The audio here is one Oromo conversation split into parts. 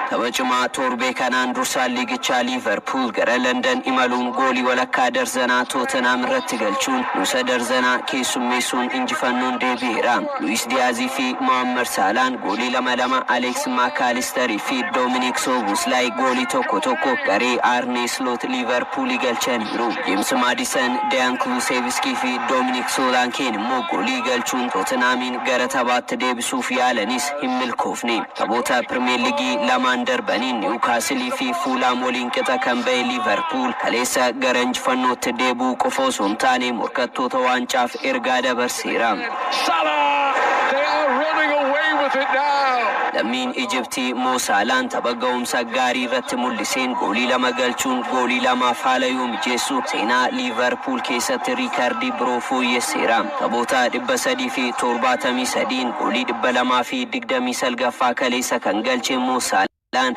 Taphachumaa torbee kanaan dursaa liigichaa Liivarpuul gara London imaluun goolii walakkaa Darzanaa Tottenham irratti galchuun Nusa Darzanaa keessummeessuun injifannoon deebi'eera. Luis Diazii fi Mohamed Salaan goolii 2-2, Alex McAllister fi Dominic Szoboszlai goolii 1-1 garee Arne Slot Liivarpuul galchaniiru. James Maddison, Dejan Kulusevski fi Dominic Solanke immoo goolii galchuun Tottenhamin gara taphaatti deebisuuf yaalanis hin milkoofne. Taphoota Premier League lamaan darbaniin Newcastle fi Fulham waliin qixa kan ba'e Liivarpuul kaleessa gara injifannootti deebi'uu qofa osoo hin taane morkattoota waancaaf ergaa dabarseera. Salah, they are running away with it now. Lammiin Ijiptii Moo Saalaan tapha ga'umsa gaarii irratti mul'iseen goolii 2 galchuun goolii 2 haloo mijeessu seenaa Liivarpuul keessatti Riikaardiiwwan fooyyesseera. Taphoota 373 goolii 229 kaleessa kan galche Moo Saalaa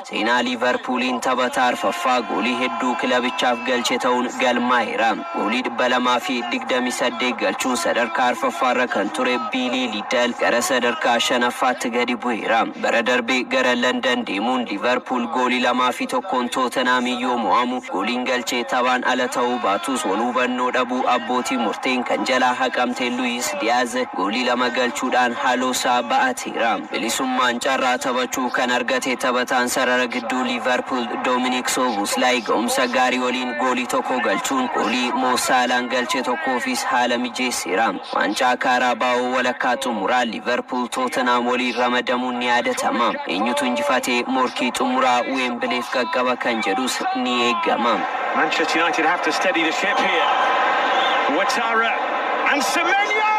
seenaa Liivarpuuliin taphataa arfaffaa goolii hedduu kilabichaaf galche ta'uun galmaa'eera. Goolii 228 galchuun sadarkaa arfaffaarra kan ture Biilii Liidal gara sadarkaa 5ffaatti gadi bu'eera. Bara darbee gara London deemuun Liivarpuul goolii 2-1 Tottenham yoo mo'amu gooliin galchee taphaan ala ta'uu baatus wal hubannoo dhabuu abbootii murteen kan jalaa haqamte Luis Diaz goolii 2 galchuudhaan haloo isaa bahateera. Bilisummaan carraa taphachuu kan argate taphataan sarara gidduu Liivarpuul Dominic Szoboszlai ga'umsa gaarii waliin goolii 1 galchuun goolii Moo Saalaan galche tokkoofis haala mijeesseera. Waancaa Kaarabaa'oo walakkaa xumuraa Liivarpuul Tottenham waliin ramadamuun ni yaadatama. Eenyutu injifatee morkii xumuraa Wembileef qaqqaba kan jedhus ni eegama. Manchester United have to steady the ship here. Ouattara and Semenyo!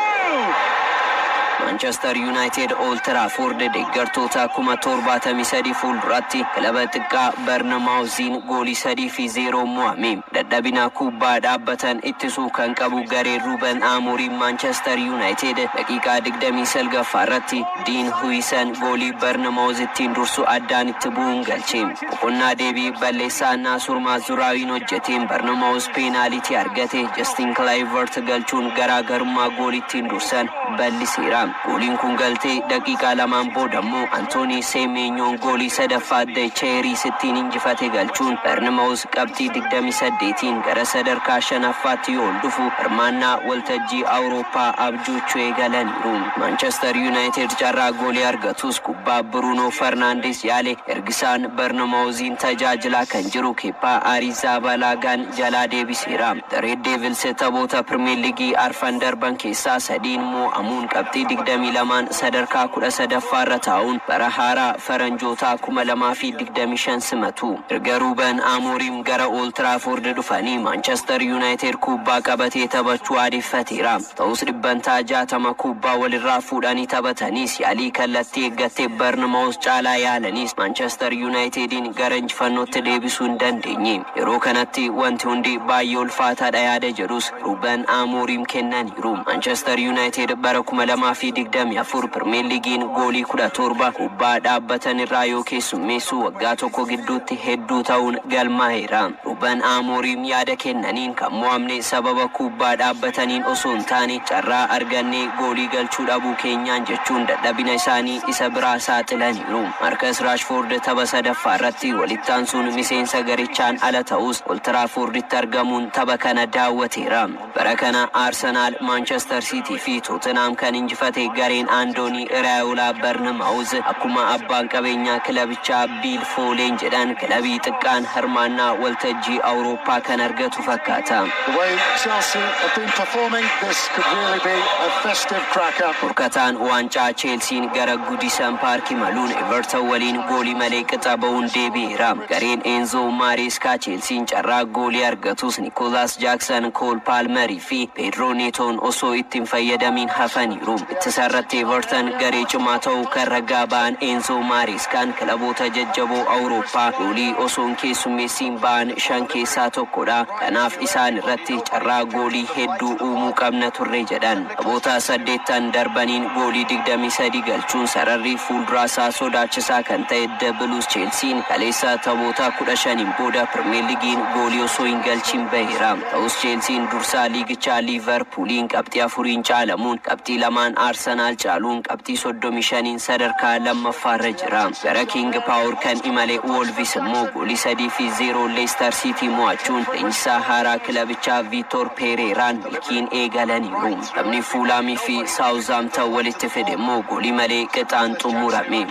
Manchester United Old Trafford deeggartoota 73,000 fuulduratti kilaba xiqqaa Barnamaawuziin goolii 3-0 mo'ame. Dadhabina kubbaa dhaabbatan ittisuu kan qabu garee Ruben Amorim Manchester United daqiiqaa 29 irratti Dean Huijsen goolii Barnamaawuzittiin dursu addaan itti bu'uun galche. Boqonnaa deebii balleessaa Naasur Mazuraawiin hojjeteen Barnamaawuz peenaalitii argate Justin Kluivert galchuun garaagarummaa goolittiin dursan bal'iseera. Gooliin kun galtee daqiiqaa 2 boodammoo Antooni Semenyoon goolii 3ffaa Cheerii sittiin injifate galchuun Barnamaawuz qabxii 28tiin gara sadarkaa 5ffaatti yoo dhufu hirmaannaa waltajjii Awurooppaa abjuuchuu eegalaniiru. Manchester United carraa goolii argatus kubbaa Bruno Fernandes yaale ergisaan Barnamaawuziin tajaajilaa kan jiru Kepa Arrizabalagaan jalaa deebiseera. The Red Devils taphoota Premier League arfan darban keessaa 3 mo'amuun qabxii 22 sadarkaa 13ffaarra taa'uun bara haaraa faranjoota 2025 simatu. Erga Ruben Amorim gara Old Trafford dhufanii Manchester United kubbaa qabatee taphachuu aadeffateera. Ta'us dhibbantaa 60 kubbaa walirraa fuudhanii taphataniis yaalii kallattii eeggatee Barnamaawuz caalaa yaalanis Manchester Unitedin gara injifannootti deebisuu hin dandeenye. Yeroo kanatti wanti hundi baay'ee ulfaataadha yaada jedhus Ruben Amorim kennaniiru. Manchester United bara 2024 Premier Leaguein goolii 17 kubbaa dhaabbatan irraa yoo keessummeessu waggaa tokko gidduutti hedduu ta'uun galmaa'eera. Ruben Amorim yaada kennaniin kan mo'amne sababa kubbaa dhaabbataniin osoo hin taane carraa argannee goolii galchuu dhabuu keenyaan jechuun dadhabina isaanii isa biraa saaxilaniiru. Marcus Rashford tapha 3ffaa irratti walittaansuun miseensa garichaan ala ta'us Old Trafforditti argamuun tapha kana daawwateera. Bara kana Arsenal, Manchester City fi Tottenham kan injifate gareen Andooni Iraayolaa Barnamaawuz akkuma abbaan qabeenyaa kilabichaa Bill Foleen jedhan kilabii xiqqaan hirmaannaa waltajjii Awurooppaa kan argatu fakkaata. The way Chelsea have been performing, this could really be a festive cracker. Morkataan waancaa Chelsea'n gara Goodison Park imaluun Everton waliin goolii malee qixa ba'uun deebi'eera. Gareen Enzo Maresca Chelsea'n carraa goolii argatus Nicholas Jackson, Cole Palmer fi Pedro Neton osoo ittiin fayyadamin hafaniiru. Ittisarratti Everton garee cimaa ta'uu kan ragaa ba'an Enzo Marescaan kilaboota jajjaboo Awurooppaa goolii osoo hin keessummeessiin ba'an 5 keessaa tokkodha. Kanaaf isaan irratti carraa goolii hedduu uumuu qabna turre jedhan. Taphoota 8 darbaniin goolii 23 galchuun sararri fuulduraa isaa sodaachisaa kan ta'e The Blues Chelsea'n kaleessa taphoota 15 booda Premier Leaguein goolii osoo hin galchin baheera. Ta'us Chelsea'n dursaa liigichaa Liivarpuuliin qabxii 4 caalamuun qabxii 2 Arsenaal caaluun qabxii 35 sadarkaa lammaffaarra jira. Gara King Power kan imale Wolves immoo goolii 3-0 Leicester City mo'achuun leenjisaa haaraa kilabichaa Vitor Pereiraan milkiin eegalaniiru. Taphni Fulhamii fi Southampton walitti fide immoo goolii malee qixaan xumurame.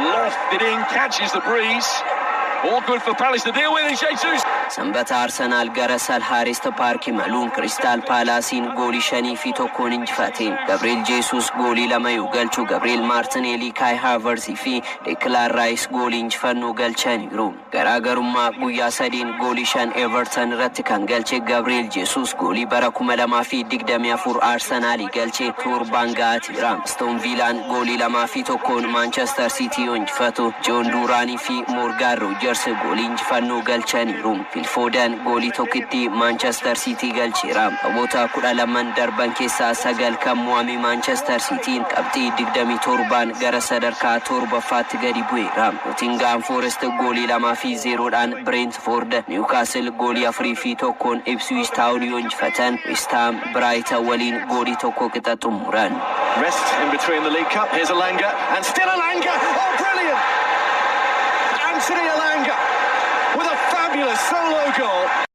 Lofted in, catches the breeze. All good for Palace to deal with, and Jesus. Sanbata Arsenaal gara Selhurst Park imaluun Crystal Palacein goolii 5-1 injifate. Gabriel Jesus goolii 2 galchu, Gabriel Martinelli, Kai Havertz fi Declan Rice goolii injifannoo galchaniiru. Garaagarummaa guyyaa 3 goolii 5 Everton irratti kan galche Gabriel Jesus goolii bara 2024 Arsenaal galche torban ga'ateera. Aston Villaan goolii 2-1 Manchester City injifatu. John Duranii fi Morgan Rogers goolii injifannoo galchaniiru. Phil Foden goolii tokkitti Manchester City galcheera. Taphoota 12 darban keessaa 9 kan mo'ame Manchester Cityin qabxii 27 gara sadarkaa 7ffaatti gadi bu'eera. Nottingham Forest goolii 2-0dhaan Brentford, Newcastle goolii 4-1 Ipswich Town injifatan. West Ham Brighton waliin goolii 1 qixa xumuran. Rest in between the League Cup. Here's Elanga, and still Elanga. Oh, brilliant! Anthony Elanga with a fabulous solo goal.